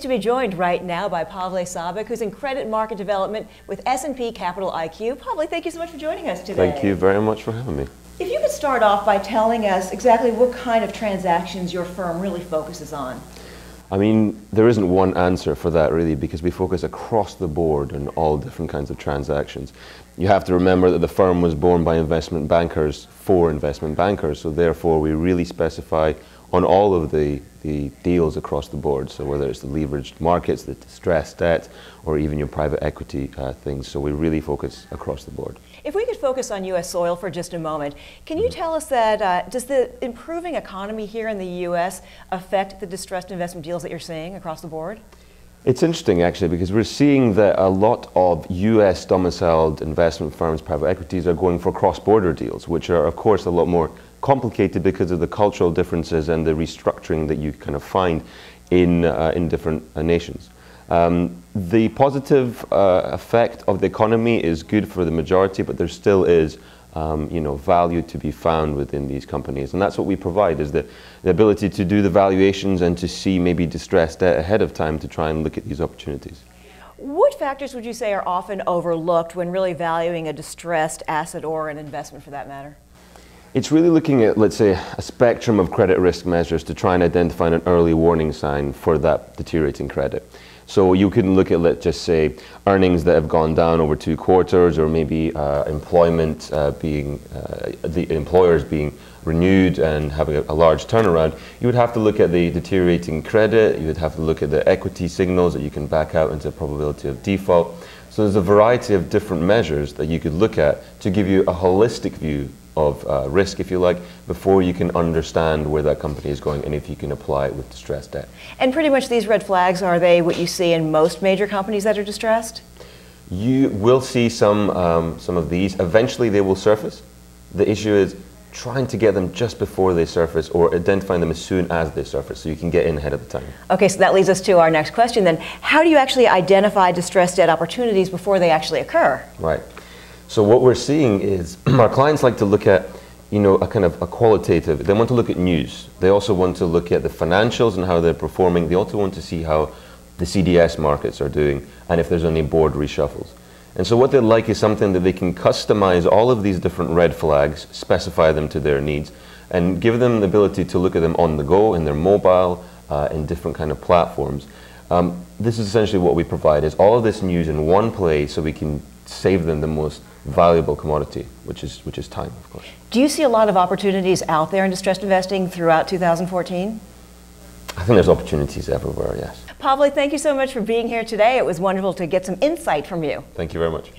to be joined right now by Pavle Sabic, who's in credit market development with S&P Capital IQ. Pavle, thank you so much for joining us today. Thank you very much for having me. If you could start off by telling us exactly what kind of transactions your firm really focuses on. I mean, there isn't one answer for that really, because we focus across the board on all different kinds of transactions. You have to remember that the firm was born by investment bankers for investment bankers, so therefore we really specify on all of the deals across the board, so whether it's the leveraged markets, the distressed debt, or even your private equity things, so we really focus across the board. If we could focus on U.S. soil for just a moment, can you tell us that, does the improving economy here in the U.S. affect the distressed investment deals that you're seeing across the board? It's interesting actually, because we're seeing that a lot of US domiciled investment firms, private equities, are going for cross-border deals, which are of course a lot more complicated because of the cultural differences and the restructuring that you kind of find in different nations. The positive effect of the economy is good for the majority, but there still is value to be found within these companies, and that's what we provide, is the ability to do the valuations and to see maybe distressed debt ahead of time to try and look at these opportunities. What factors would you say are often overlooked when really valuing a distressed asset or an investment for that matter? It's really looking at, let's say, a spectrum of credit risk measures to try and identify an early warning sign for that deteriorating credit. So you can look at, let's just say, earnings that have gone down over 2 quarters, or maybe employment the employers being renewed and having a large turnaround. You would have to look at the deteriorating credit, you would have to look at the equity signals that you can back out into probability of default. So there's a variety of different measures that you could look at to give you a holistic view of risk, if you like, before you can understand where that company is going and if you can apply it with distressed debt. And pretty much these red flags, are they what you see in most major companies that are distressed? You will see some of these. Eventually they will surface. The issue is trying to get them just before they surface, or identifying them as soon as they surface so you can get in ahead of the time. Okay, so that leads us to our next question then. How do you actually identify distressed debt opportunities before they actually occur? Right. So what we're seeing is our clients like to look at, a kind of a qualitative. They want to look at news. They also want to look at the financials and how they're performing. They also want to see how the CDS markets are doing and if there's any board reshuffles. And so what they like is something that they can customize all of these different red flags, specify them to their needs, and give them the ability to look at them on the go, in their mobile, in different kind of platforms. This is essentially what we provide, is all of this news in one place so we can save them the most valuable commodity, which is time, of course. Do you see a lot of opportunities out there in distressed investing throughout 2014? I think there's opportunities everywhere, yes. Pavle, thank you so much for being here today. It was wonderful to get some insight from you. Thank you very much.